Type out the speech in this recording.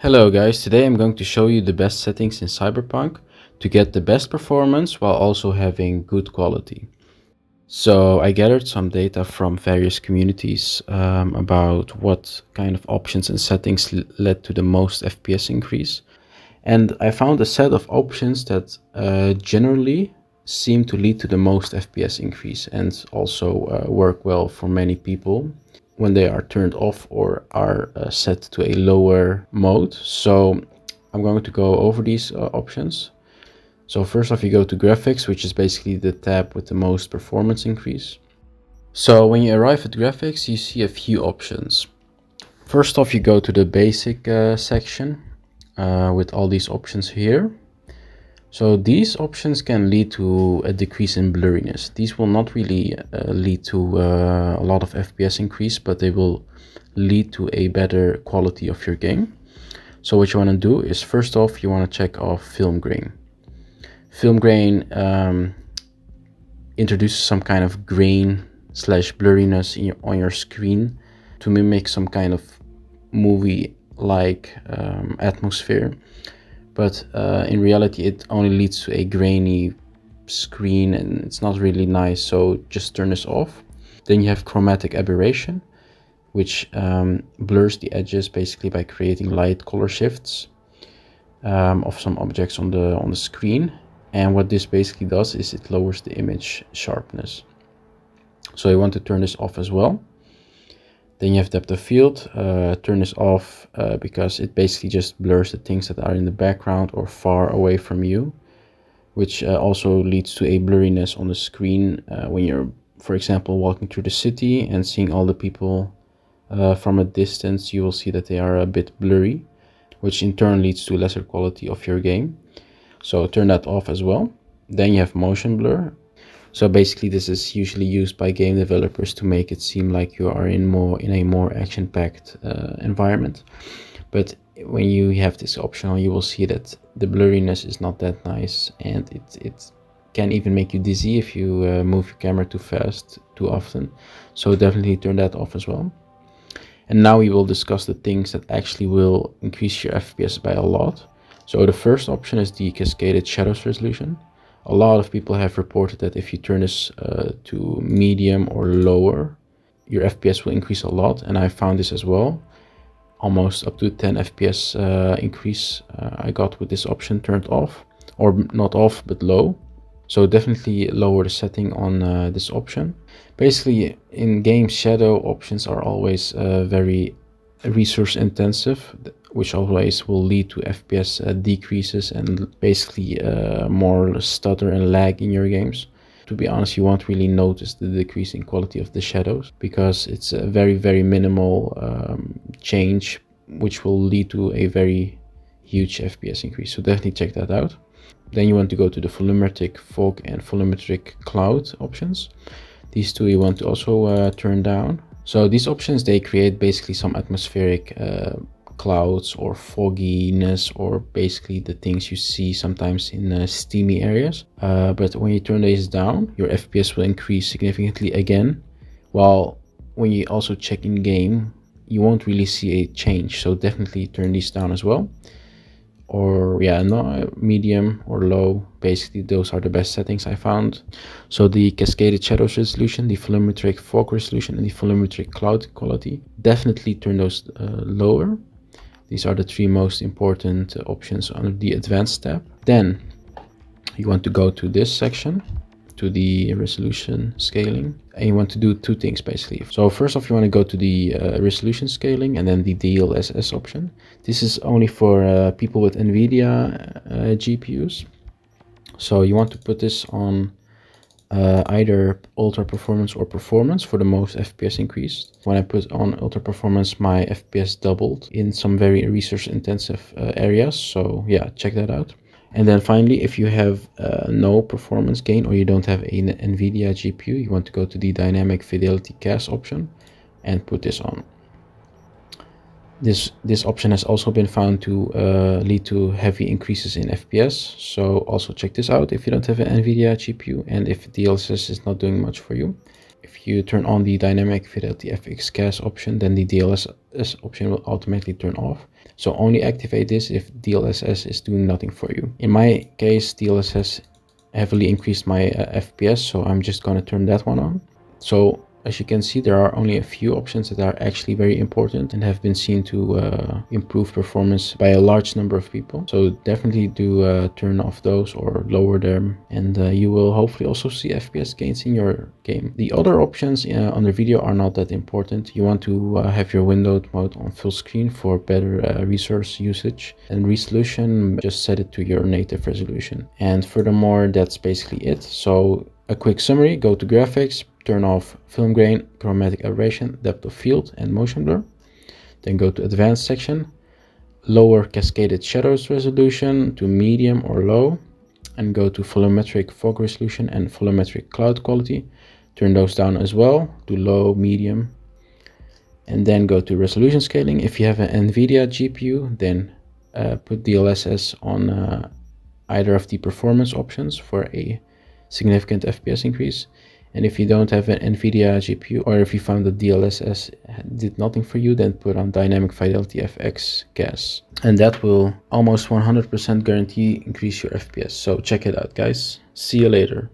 Hello guys, today I'm going to show you the best settings in Cyberpunk to get the best performance while also having good quality. So I gathered some data from various communities about what kind of options and settings led to the most FPS increase. And I found a set of options that generally seem to lead to the most FPS increase and also work well for many people when they are turned off or are set to a lower mode. So I'm going to go over these options. So first off, you go to graphics, which is basically the tab with the most performance increase. So when you arrive at graphics, you see a few options. First off, you go to the basic section with all these options here. So these options can lead to a decrease in blurriness. These will not really lead to a lot of FPS increase, but they will lead to a better quality of your game. So what you want to do is first off, you want to check off film grain. Film grain introduces some kind of grain / blurriness on your screen to mimic some kind of movie-like atmosphere. But in reality, it only leads to a grainy screen and it's not really nice, so just turn this off. Then you have Chromatic Aberration, which blurs the edges basically by creating light color shifts of some objects on the screen. And what this basically does is it lowers the image sharpness. So you want to turn this off as well. Then you have depth of field. Turn this off because it basically just blurs the things that are in the background or far away from you, which also leads to a blurriness on the screen when you're, for example, walking through the city and seeing all the people from a distance. You will see that they are a bit blurry, which in turn leads to lesser quality of your game. So turn that off as well. Then you have motion blur. So basically this is usually used by game developers to make it seem like you are in a more action-packed environment. But when you have this option on, you will see that the blurriness is not that nice, and it can even make you dizzy if you move your camera too fast, too often. So definitely turn that off as well. And now we will discuss the things that actually will increase your FPS by a lot. So the first option is the Cascaded shadows resolution. A lot of people have reported that if you turn this to medium or lower, your FPS will increase a lot, and I found this as well. Almost up to 10 FPS increase I got with this option turned off, or not off but low. So definitely lower the setting on this option. Basically in games, shadow options are always very resource intensive, which always will lead to FPS decreases and basically more stutter and lag in your games. To be honest, you won't really notice the decrease in quality of the shadows because it's a very minimal change, which will lead to a very huge FPS increase. So definitely check that out. Then you want to go to the volumetric fog and volumetric cloud options. These two you want to also turn down. So these options, they create basically some atmospheric clouds or fogginess, or basically the things you see sometimes in steamy areas. But when you turn these down, your FPS will increase significantly again, while when you also check in game, you won't really see a change. So definitely turn these down as well. Or yeah, no, medium or low, basically those are the best settings I found. So the Cascaded shadows resolution, the volumetric fog resolution, and the volumetric cloud quality, definitely turn those lower. These are the three most important options under the advanced tab. Then you want to go to this section, to the resolution scaling, and you want to do two things basically. So first off, you want to go to the resolution scaling and then the DLSS option. This is only for people with NVIDIA GPUs. So you want to put this on either ultra performance or performance for the most FPS increase. When I put on ultra performance, my FPS doubled in some very resource intensive areas. So yeah, check that out. And then finally, if you have no performance gain or you don't have an NVIDIA GPU, you want to go to the dynamic Fidelity CAS option and put this on. This option has also been found to lead to heavy increases in FPS. So also check this out if you don't have an NVIDIA GPU and if DLSS is not doing much for you. If you turn on the dynamic Fidelity FX gas option, then the DLSS option will automatically turn off. So only activate this if DLSS is doing nothing for you. In my case, DLSS heavily increased my FPS, so I'm just going to turn that one on. So as you can see, there are only a few options that are actually very important and have been seen to improve performance by a large number of people. So definitely do turn off those or lower them, and you will hopefully also see FPS gains in your game. The other options on the video are not that important. You want to have your windowed mode on full screen for better resource usage, and resolution, just set it to your native resolution. And furthermore, that's basically it. So a quick summary: go to graphics, turn off film grain, chromatic aberration, depth of field, and motion blur. Then go to advanced section, lower cascaded shadows resolution to medium or low, and go to volumetric fog resolution and volumetric cloud quality. Turn those down as well to low, medium. And then go to resolution scaling. If you have an NVIDIA GPU, then put DLSS on either of the performance options for a significant FPS increase. And if you don't have an NVIDIA GPU, or if you found that DLSS did nothing for you, then put on dynamic Fidelity FX gas. And that will almost 100% guarantee increase your FPS. So check it out, guys. See you later.